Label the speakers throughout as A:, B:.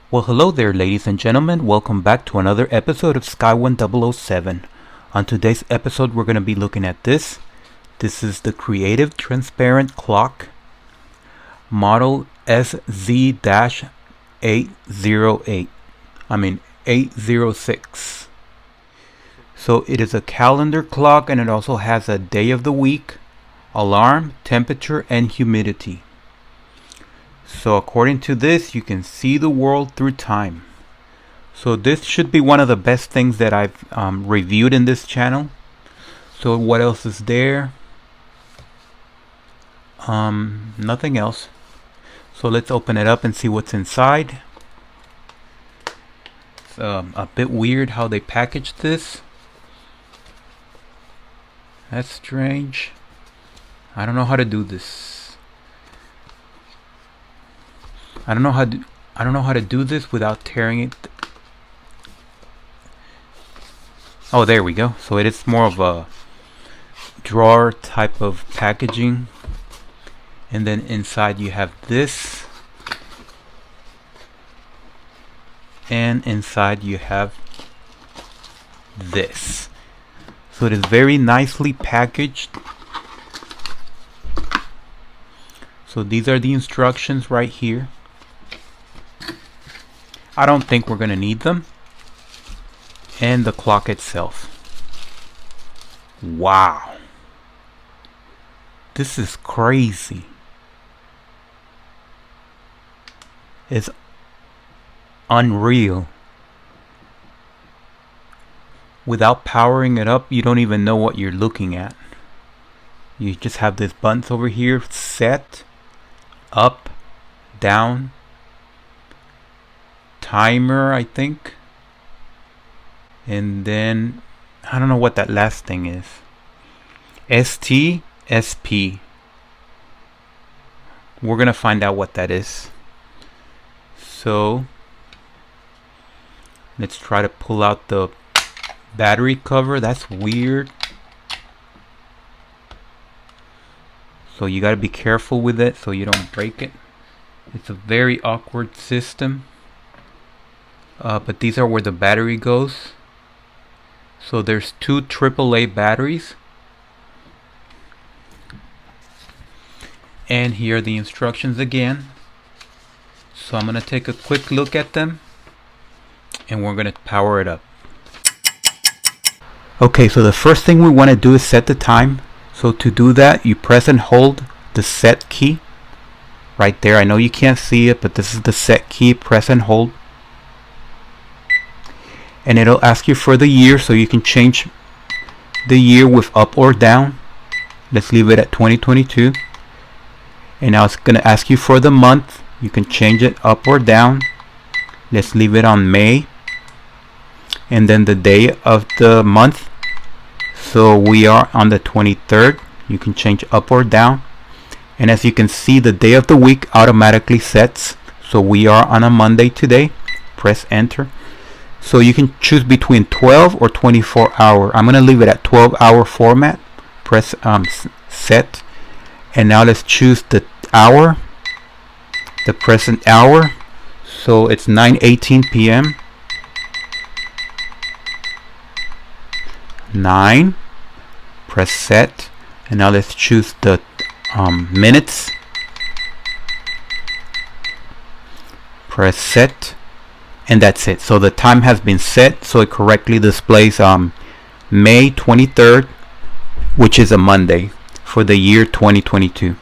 A: Well, hello there, ladies and gentlemen. Welcome back to another episode of Sky 007. On today's episode, we're going to be looking at this. This is the Creative Transparent Clock, model SZ-808. 806. So it is a calendar clock, and it also has a day of the week, alarm, temperature, and humidity. So according to this, you can see the world through time. So this should be one of the best things that I've reviewed in this channel. So what else is there? Nothing else. So let's open it up and see what's inside. It's a bit weird how they packaged this. That's strange. I don't know how to do this. I don't know how to do this without tearing it. Oh, there we go. So it is more of a drawer type of packaging. And then inside you have this. And inside you have this. So it is very nicely packaged. So these are the instructions right here. I don't think we're going to need them. And the clock itself. Wow. This is crazy. It's unreal. Without powering it up, you don't even know what you're looking at. You just have this buttons over here, set, up, down, timer, I think. And then, I don't know what that last thing is. ST, SP. We're gonna find out what that is. So, let's try to pull out the battery cover. That's weird. So you gotta be careful with it so you don't break it. It's a very awkward system. But these are where the battery goes. So there's two AAA batteries. And here are the instructions again. So I'm gonna take a quick look at them. And we're gonna power it up. Okay, so the first thing we want to do is set the time. So to do that, you press and hold the set key right there. I know you can't see it, but this is the set key. Press and hold. And it'll ask you for the year, so you can change the year with up or down. Let's leave it at 2022. And now it's going to ask you for the month. You can change it up or down. Let's leave it on May. And then the day of the month. So we are on the 23rd. You can change up or down. And as you can see, the day of the week automatically sets. So we are on a Monday today. Press enter. So you can choose between 12 or 24 hour. I'm going to leave it at 12-hour format. Press set. And now let's choose the hour. The present hour. So it's 9:18 p.m. 9. Press set. And now let's choose the minutes. Press set. And that's it. So the time has been set, so it correctly displays May 23rd, which is a Monday, for the year 2022.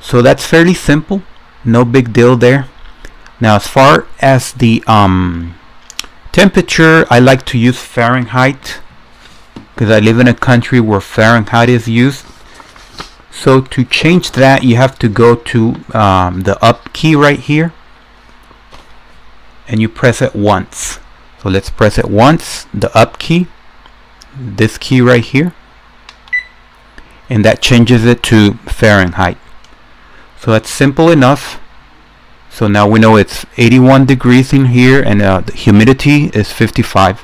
A: So that's fairly simple. No big deal there. Now as far as the temperature, I like to use Fahrenheit because I live in a country where Fahrenheit is used. So to change that, you have to go to the up key right here. And you press it once. So let's press it once, the up key, this key right here, and that changes it to Fahrenheit. So that's simple enough. So now we know it's 81 degrees in here, and the humidity is 55.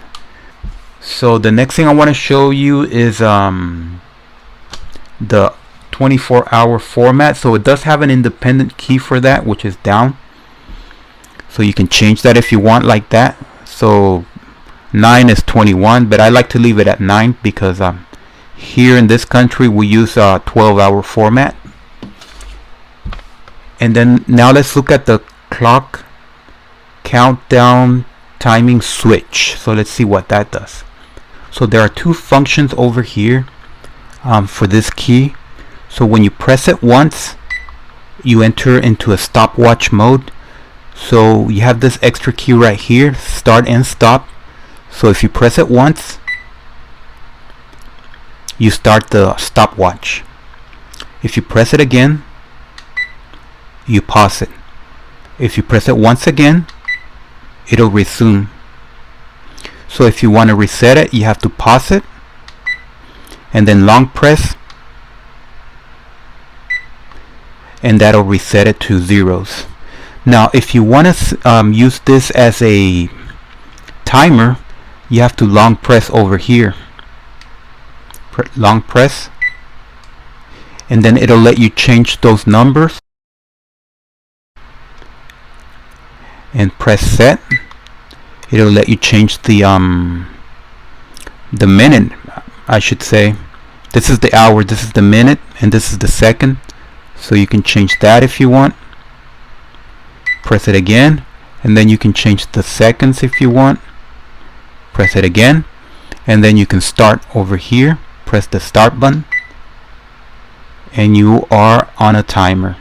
A: So the next thing I want to show you is the 24-hour format. So it does have an independent key for that, which is down. So you can change that if you want like that. So 9 is 21, but I like to leave it at 9 because here in this country we use a 12-hour format. And then now let's look at the clock countdown timing switch. So let's see what that does. So there are two functions over here for this key. So when you press it once, you enter into a stopwatch mode. So you have this extra key right here, start and stop. So if you press it once, you start the stopwatch. If you press it again, you pause it. If you press it once again, it'll resume. So if you want to reset it, you have to pause it and then long press, and that'll reset it to zeros. Now if you want to use this as a timer, you have to long press over here. Long press, and then it'll let you change those numbers, and press set. It'll let you change the minute, I should say. This is the hour, this is the minute, and this is the second. So you can change that if you want. Press it again, and then you can change the seconds if you want. Press it again, and then you can start over here. Press the start button, and you are on a timer.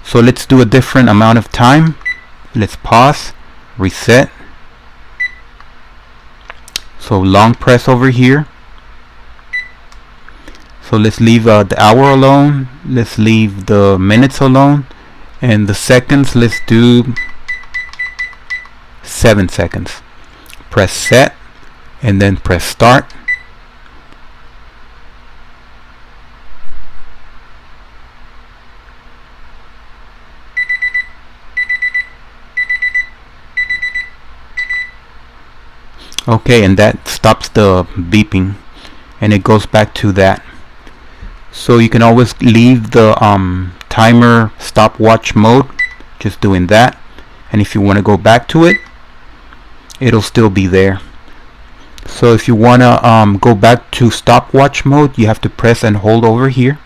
A: So let's do a different amount of time. Let's pause, reset. So long press over here. So let's leave the hour alone, let's leave the minutes alone, and the seconds, let's do 7 seconds. Press set, and then press start. Okay, and that stops the beeping, and it goes back to that. So you can always leave the timer stopwatch mode, just doing that, and if you want to go back to it, it'll still be there. So if you want to go back to stopwatch mode, you have to press and hold over here,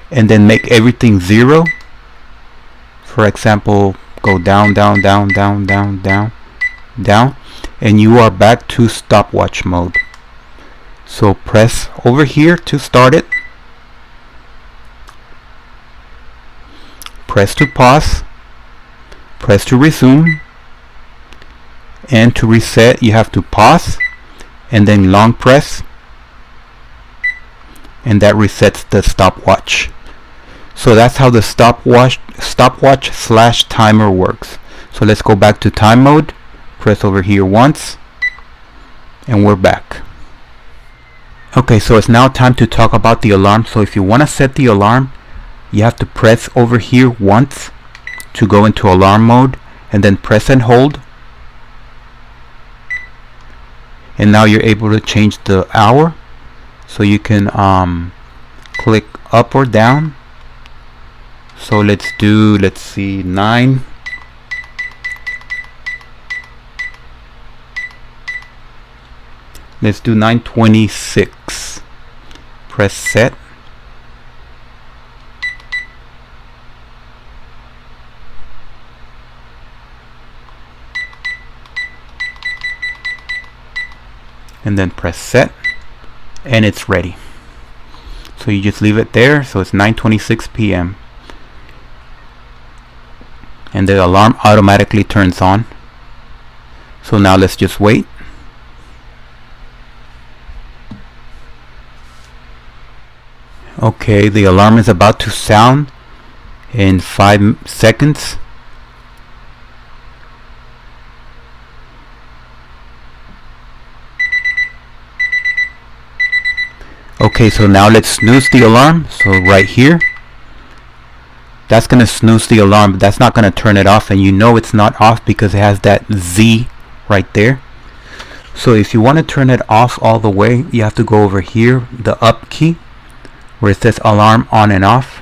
A: and then make everything 0. For example, go down, down, down, down, down, down, down, and you are back to stopwatch mode. So press over here to start it, press to pause, press to resume, and to reset you have to pause and then long press, and that resets the stopwatch. So that's how the stopwatch / timer works. So let's go back to time mode, press over here once, and we're back. Okay, so it's now time to talk about the alarm. So if you want to set the alarm, you have to press over here once to go into alarm mode, and then press and hold, and now you're able to change the hour. So you can click up or down. So let's see, 9. Let's do 9:26. Press set. And then press set, and it's ready. So you just leave it there. So it's 9:26 p.m. and the alarm automatically turns on. So now let's just wait. Okay, the alarm is about to sound in 5 seconds. Okay, so now let's snooze the alarm. So right here, that's going to snooze the alarm, but that's not going to turn it off, and you know it's not off because it has that Z right there. So if you want to turn it off all the way, you have to go over here, the up key, where it says alarm on and off.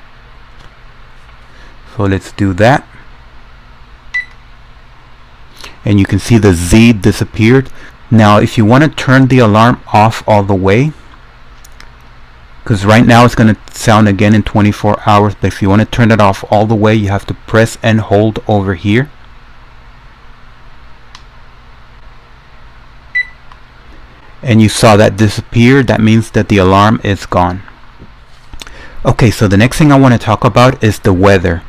A: So let's do that. And you can see the Z disappeared. Now if you want to turn the alarm off all the way, because right now it's going to sound again in 24 hours, but if you want to turn it off all the way, you have to press and hold over here. And you saw that disappear. That means that the alarm is gone. Okay, so the next thing I want to talk about is the weather.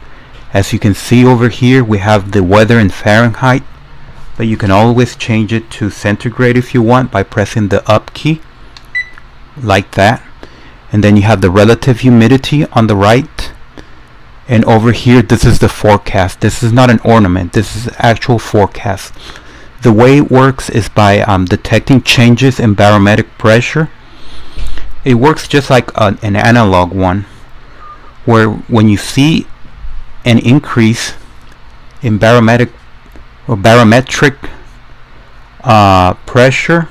A: As you can see over here, we have the weather in Fahrenheit, but you can always change it to centigrade if you want by pressing the up key like that. And then you have the relative humidity on the right, and over here this is the forecast. This is not an ornament, this is actual forecast. The way it works is by detecting changes in barometric pressure. It works just like an analog one, where when you see an increase in barometric pressure,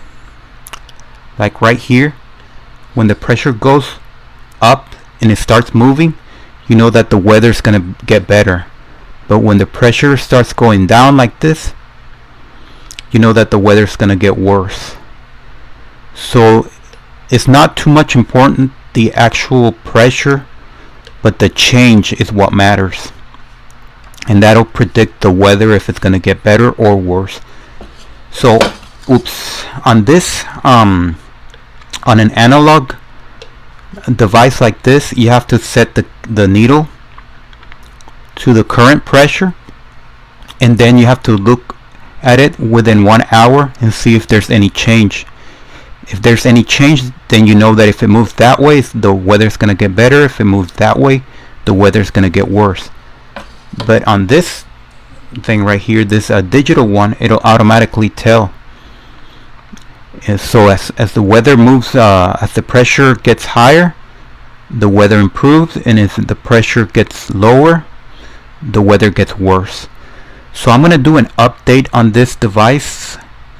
A: like right here, when the pressure goes up and it starts moving, you know that the weather's gonna get better. But when the pressure starts going down like this, you know that the weather's gonna get worse. So it's not too much important the actual pressure, but the change is what matters, and that'll predict the weather, if it's gonna get better or worse. So on this on an analog device like this, you have to set the needle to the current pressure, and then you have to look at it within 1 hour and see if there's any change. If there's any change, then you know that if it moves that way, the weather's gonna get better. If it moves that way, the weather's gonna get worse. But on this thing right here, this digital one, it'll automatically tell. And so as the weather moves, as the pressure gets higher, the weather improves, and if the pressure gets lower, the weather gets worse. So I'm gonna do an update on this device,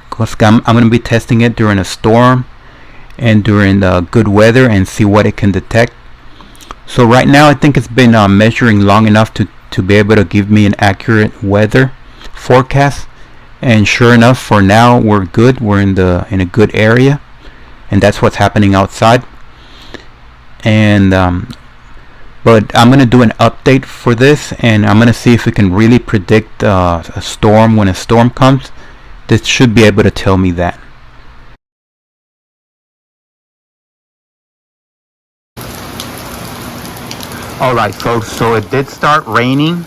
A: because I'm gonna be testing it during a storm and during the good weather and see what it can detect. So right now I think it's been measuring long enough to be able to give me an accurate weather forecast. And sure enough, for now we're good. We're in a good area, and that's what's happening outside. And but I'm gonna do an update for this, and I'm gonna see if we can really predict a storm when a storm comes. This should be able to tell me that. Alright folks, so it did start raining.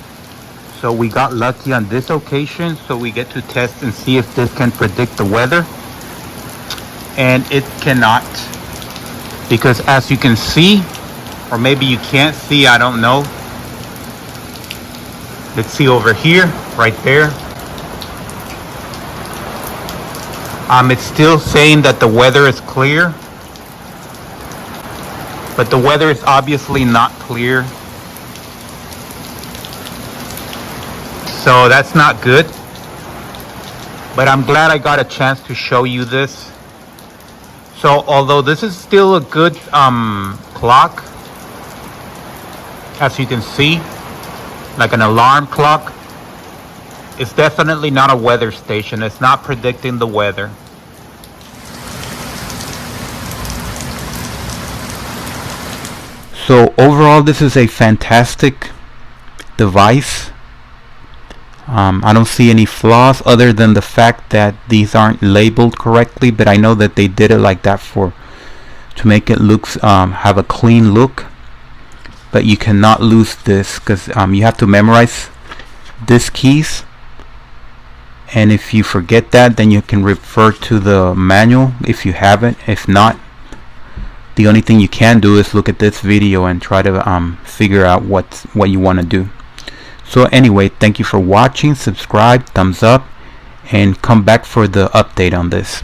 A: So we got lucky on this occasion, so we get to test and see if this can predict the weather. And it cannot, because as you can see, or maybe you can't see, I don't know. Let's see over here, right there. It's still saying that the weather is clear, but the weather is obviously not clear. So that's not good, but I'm glad I got a chance to show you this. So although this is still a good clock, as you can see, like an alarm clock, it's definitely not a weather station. It's not predicting the weather. So overall, this is a fantastic device. I don't see any flaws other than the fact that these aren't labeled correctly, but I know that they did it like that to make it look have a clean look. But you cannot lose this, because you have to memorize these keys, and if you forget that, then you can refer to the manual if you haven't. If not, the only thing you can do is look at this video and try to figure out what you want to do. So anyway, thank you for watching. Subscribe, thumbs up, and come back for the update on this.